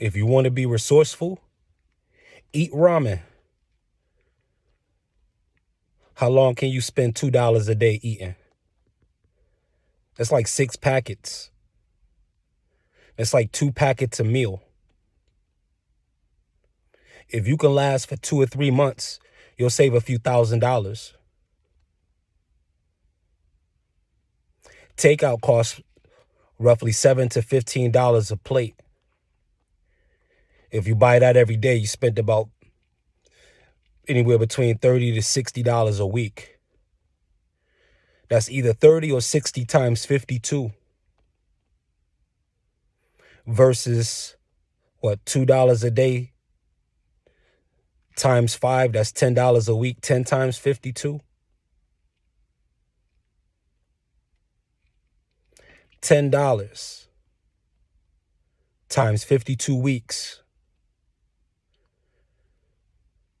If you want to be resourceful, eat ramen. How long can you spend $2 a day eating? That's like 6 packets. That's like 2 packets a meal. If you can last for 2 or 3 months, you'll save a few $1,000s. Takeout costs roughly $7 to $15 a plate. If you buy that every day, you spend about anywhere between $30 to $60 a week. That's either 30 or 60 times 52 versus what, $2 a day times 5, that's $10 a week, 10 times 52. $10 times 52 weeks.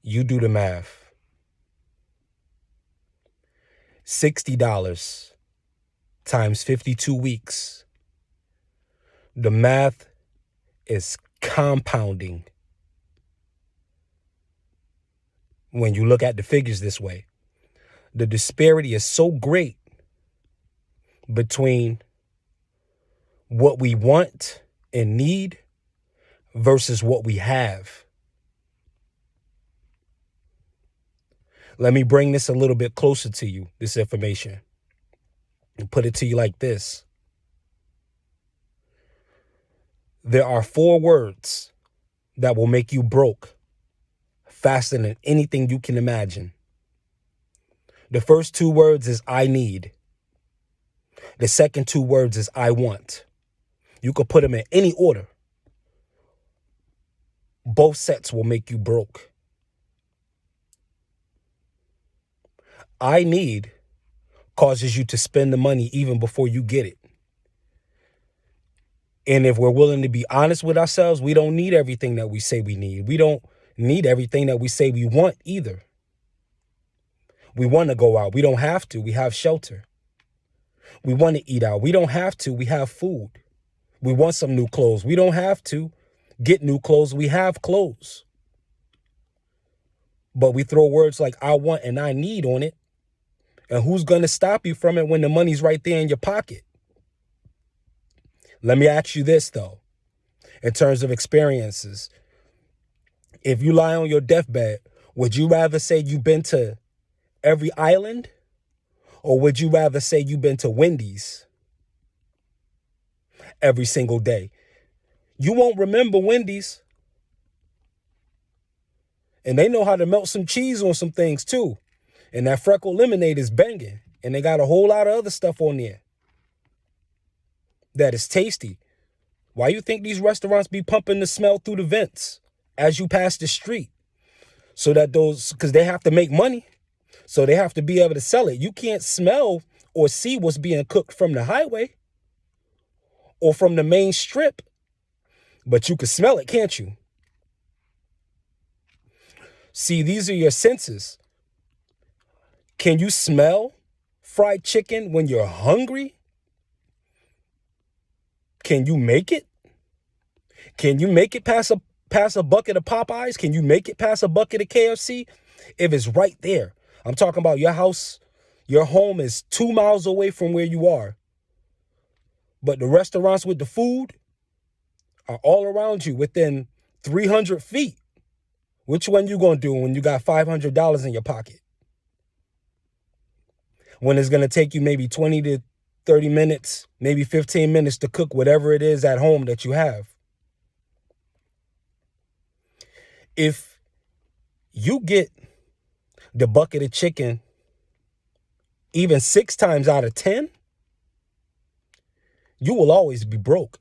You do the math. $60 times 52 weeks. The math is compounding when you look at the figures this way. The disparity is so great between what we want and need versus what we have. Let me bring this a little bit closer to you, this information, and put it to you like this. There are 4 words that will make you broke faster than anything you can imagine. The first 2 words is I need. The second 2 words is I want. You could put them in any order. Both sets will make you broke. I need causes you to spend the money even before you get it. And if we're willing to be honest with ourselves, we don't need everything that we say we need. We don't need everything that we say we want either. We want to go out. We don't have to. We have shelter. We want to eat out. We don't have to. We have food. We want some new clothes. We don't have to get new clothes. We have clothes. But we throw words like I want and I need on it. And who's going to stop you from it when the money's right there in your pocket? Let me ask you this, though, in terms of experiences. If you lie on your deathbed, would you rather say you've been to every island, or would you rather say you've been to Wendy's every single day? You won't remember Wendy's. And they know how to melt some cheese on some things, too. And that freckle lemonade is banging. And they got a whole lot of other stuff on there that is tasty. Why you think these restaurants be pumping the smell through the vents as you pass the street? So that because they have to make money. So they have to be able to sell it. You can't smell or see what's being cooked from the highway or from the main strip. But you can smell it, can't you? See, these are your senses. Can you smell fried chicken when you're hungry? Can you make it? Can you make it past a bucket of Popeyes? Can you make it past a bucket of KFC? If it's right there. I'm talking about your house, your home is 2 miles away from where you are. But the restaurants with the food are all around you within 300 feet. Which one you going to do when you got $500 in your pocket? When it's going to take you maybe 20 to 30 minutes, maybe 15 minutes to cook whatever it is at home that you have. If you get the bucket of chicken even 6 times out of 10, you will always be broke.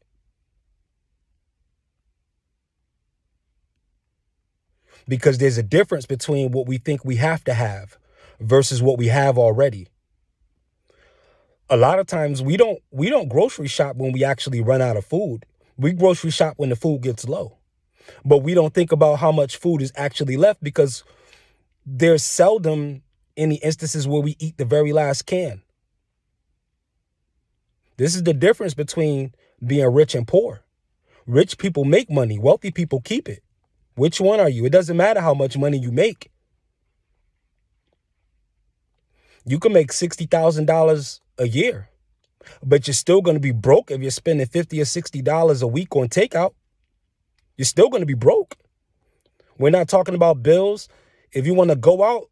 Because there's a difference between what we think we have to have versus what we have already. A lot of times we don't grocery shop when we actually run out of food. We grocery shop when the food gets low. But we don't think about how much food is actually left because there's seldom any instances where we eat the very last can. This is the difference between being rich and poor. Rich people make money. Wealthy people keep it. Which one are you? It doesn't matter how much money you make. You can make $60,000 a year, but you're still going to be broke if you're spending $50 or $60 a week on takeout. You're still going to be broke. We're not talking about bills. If you want to go out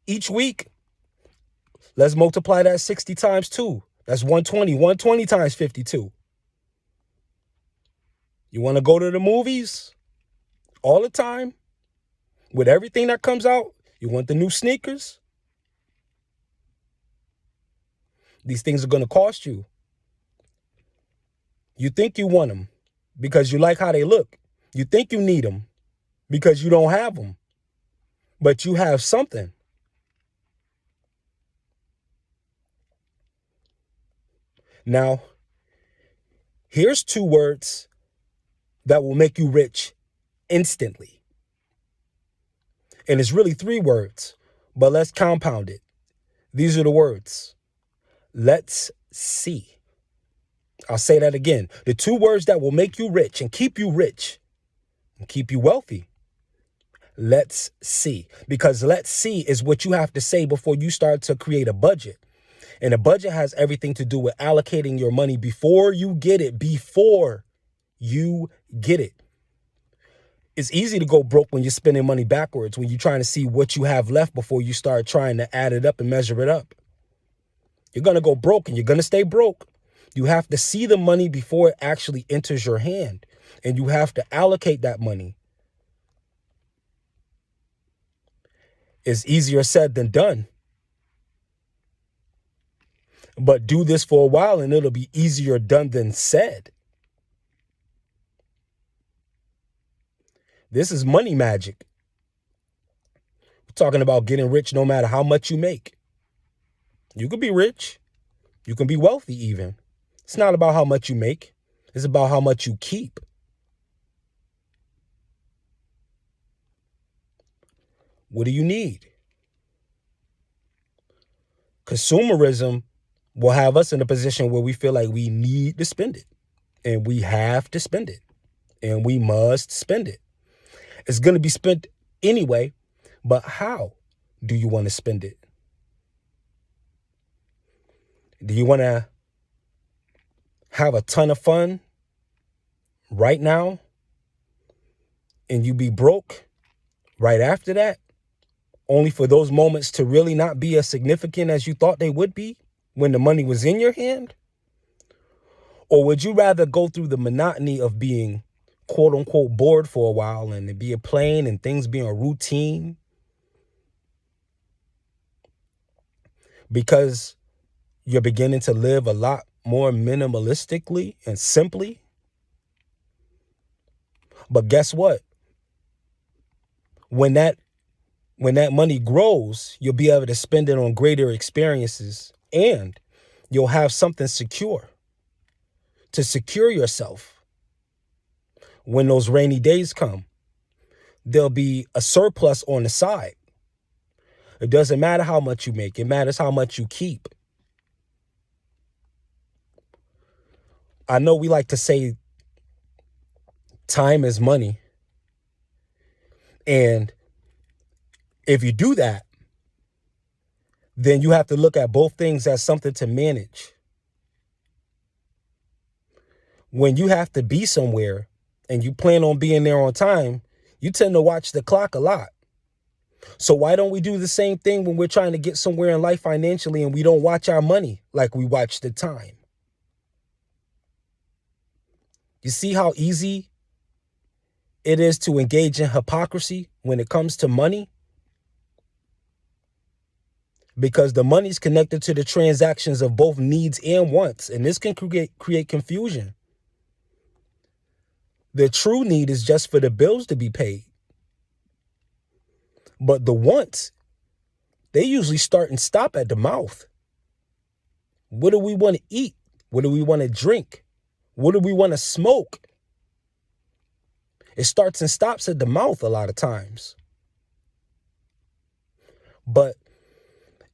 each week, let's multiply that 60 times 2. That's 120. 120 times 52. You want to go to the movies all the time with everything that comes out? You want the new sneakers? These things are going to cost you. You think you want them because you like how they look. You think you need them because you don't have them. But you have something. Now, here's 2 words that will make you rich instantly. And it's really 3 words, but let's compound it. These are the words. Let's see. I'll say that again. The 2 words that will make you rich and keep you wealthy. Let's see. Because let's see is what you have to say before you start to create a budget. And a budget has everything to do with allocating your money before you get it. It's easy to go broke when you're spending money backwards, when you're trying to see what you have left before you start trying to add it up and measure it up. You're going to go broke and you're going to stay broke. You have to see the money before it actually enters your hand. And you have to allocate that money. It's easier said than done. But do this for a while and it'll be easier done than said. This is money magic. We're talking about getting rich no matter how much you make. You can be rich. You can be wealthy even. It's not about how much you make. It's about how much you keep. What do you need? Consumerism will have us in a position where we feel like we need to spend it. And we have to spend it. And we must spend it. It's going to be spent anyway, but how do you want to spend it? Do you want to have a ton of fun right now and you be broke right after that, only for those moments to really not be as significant as you thought they would be when the money was in your hand? Or would you rather go through the monotony of being quote unquote bored for a while and it being plain and things being a routine? Because you're beginning to live a lot more minimalistically and simply. But guess what? When that money grows, you'll be able to spend it on greater experiences and you'll have something secure to secure yourself. When those rainy days come, there'll be a surplus on the side. It doesn't matter how much you make. It matters how much you keep. I know we like to say time is money. And if you do that, then you have to look at both things as something to manage. When you have to be somewhere and you plan on being there on time, you tend to watch the clock a lot. So why don't we do the same thing when we're trying to get somewhere in life financially and we don't watch our money like we watch the time? You see how easy it is to engage in hypocrisy when it comes to money? Because the money's connected to the transactions of both needs and wants, and this can create confusion. The true need is just for the bills to be paid. But the wants, they usually start and stop at the mouth. What do we want to eat? What do we want to drink? What do we want to smoke? It starts and stops at the mouth a lot of times. But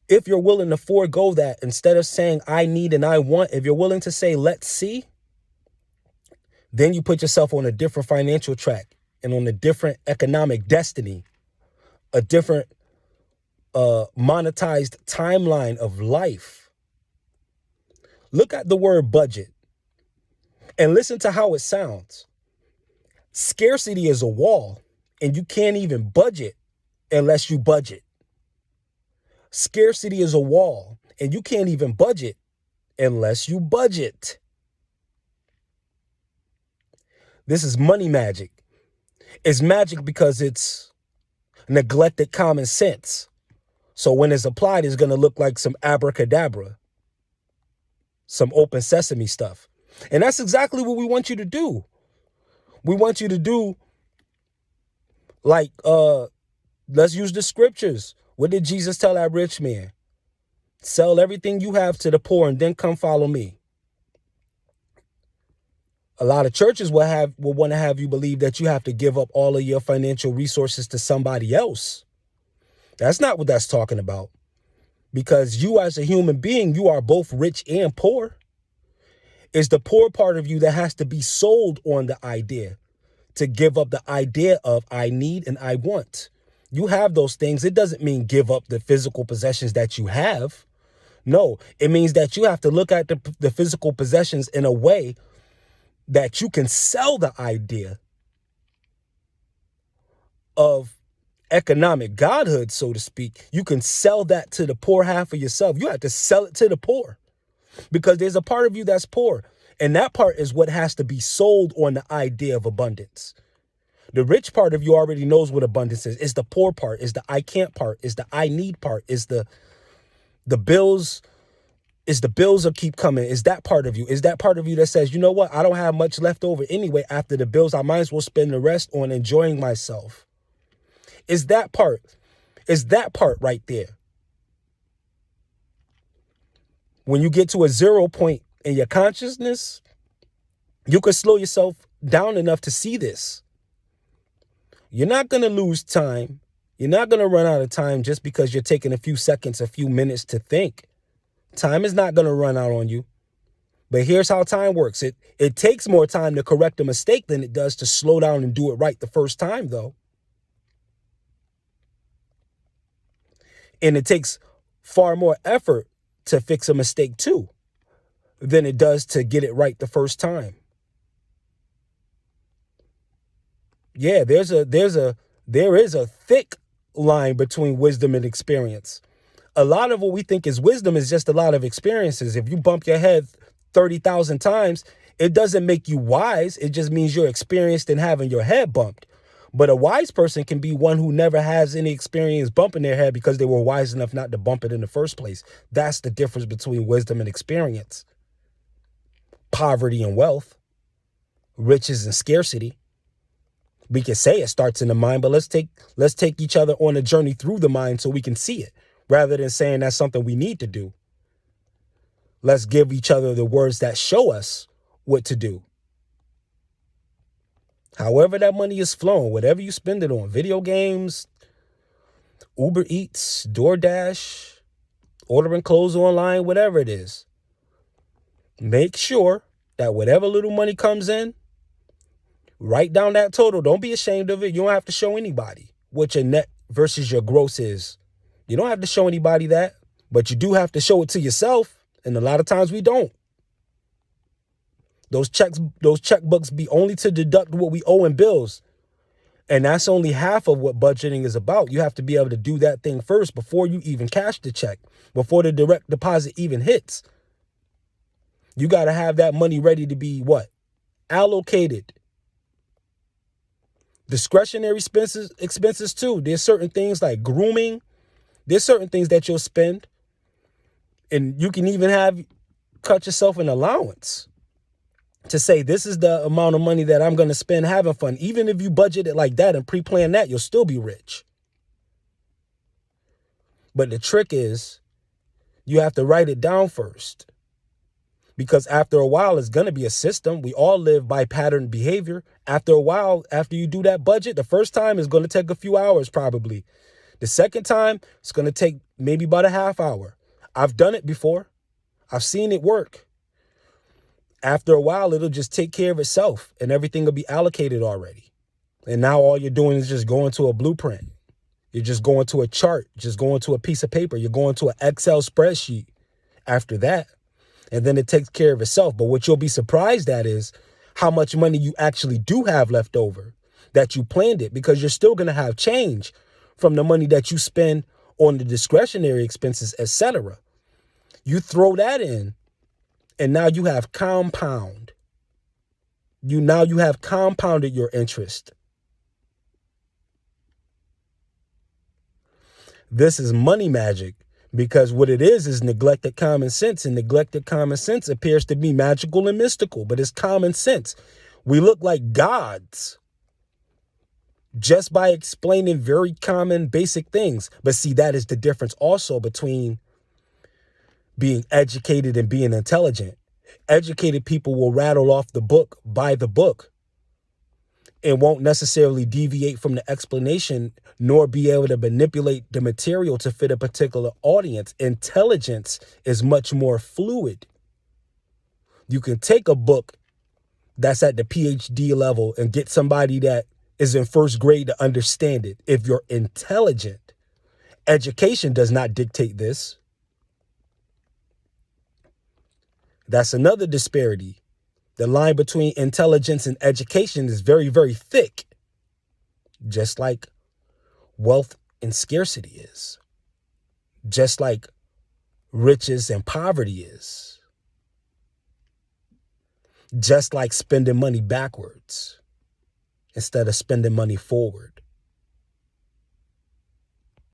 if you're willing to forego that, instead of saying I need and I want, if you're willing to say let's see, Then you put yourself on a different financial track and on a different economic destiny, a different monetized timeline of life. Look at the word budget and listen to how it sounds. Scarcity is a wall, and you can't even budget unless you budget. Scarcity is a wall, and you can't even budget unless you budget. This is money magic. It's magic because it's neglected common sense. So when it's applied, it's going to look like some abracadabra, some open sesame stuff. And that's exactly what we want you to do. We want you to do like, let's use the scriptures. What did Jesus tell that rich man? Sell everything you have to the poor and then come follow me. A lot of churches will want to have you believe that you have to give up all of your financial resources to somebody else. That's not what that's talking about. Because you as a human being, you are both rich and poor. It's the poor part of you that has to be sold on the idea, to give up the idea of I need and I want. You have those things. It doesn't mean give up the physical possessions that you have. No, it means that you have to look at the physical possessions in a way that you can sell the idea of economic godhood, so to speak. You can sell that to the poor half of yourself. You have to sell it to the poor because there's a part of you that's poor. And that part is what has to be sold on the idea of abundance. The rich part of you already knows what abundance is. It's the poor part. It's the I can't part. It's the I need part. It's the bills. It's the bills will keep coming. Is that part of you? Is that part of you that says, you know what? I don't have much left over anyway after the bills. I might as well spend the rest on enjoying myself. Is that part? Is that part right there? When you get to a 0 point in your consciousness, you can slow yourself down enough to see this. You're not going to lose time. You're not going to run out of time just because you're taking a few seconds, a few minutes to think. Time is not going to run out on you. But here's how time works. It takes more time to correct a mistake than it does to slow down and do it right the first time, though. And it takes far more effort to fix a mistake, too, than it does to get it right the first time. Yeah, there is a thick line between wisdom and experience. A lot of what we think is wisdom is just a lot of experiences. If you bump your head 30,000 times, it doesn't make you wise. It just means you're experienced in having your head bumped. But a wise person can be one who never has any experience bumping their head because they were wise enough not to bump it in the first place. That's the difference between wisdom and experience. Poverty and wealth, riches and scarcity. We can say it starts in the mind, but let's take each other on a journey through the mind so we can see it, rather than saying that's something we need to do. Let's give each other the words that show us what to do. However that money is flowing, whatever you spend it on, video games, Uber Eats, DoorDash, ordering clothes online, whatever it is, make sure that whatever little money comes in, write down that total. Don't be ashamed of it. You don't have to show anybody what your net versus your gross is. You don't have to show anybody that, but you do have to show it to yourself. And a lot of times we don't. Those checkbooks be only to deduct what we owe in bills. And that's only half of what budgeting is about. You have to be able to do that thing first before you even cash the check, before the direct deposit even hits. You got to have that money ready to be what? Allocated. Discretionary expenses too. There's certain things like grooming. There's certain things that you'll spend. And you can even cut yourself an allowance to say, this is the amount of money that I'm going to spend having fun. Even if you budget it like that and pre-plan that, you'll still be rich. But the trick is you have to write it down first. Because after a while, it's going to be a system. We all live by pattern behavior. After a while, after you do that budget, the first time is going to take a few hours probably. The second time, it's going to take maybe about a half hour. I've done it before. I've seen it work. After a while, it'll just take care of itself and everything will be allocated already. And now all you're doing is just going to a blueprint. You're just going to a chart, just going to a piece of paper. You're going to an Excel spreadsheet after that. And then it takes care of itself. But what you'll be surprised at is how much money you actually do have left over that you planned it, because you're still going to have change from the money that you spend on the discretionary expenses, etc. You throw that in, and now you have compound. You have compounded your interest. This is money magic, because what it is neglected common sense, and neglected common sense appears to be magical and mystical, but it's common sense. We look like gods just by explaining very common basic things. But see, that is the difference also between being educated and being intelligent. Educated people will rattle off the book by the book and won't necessarily deviate from the explanation, nor be able to manipulate the material to fit a particular audience. Intelligence is much more fluid. You can take a book that's at the PhD level and get somebody that is in first grade to understand it if you're intelligent. Education does not dictate this. That's another disparity. The line between intelligence and education is very, very thick, just like wealth and scarcity is, just like riches and poverty is, just like spending money backwards instead of spending money forward.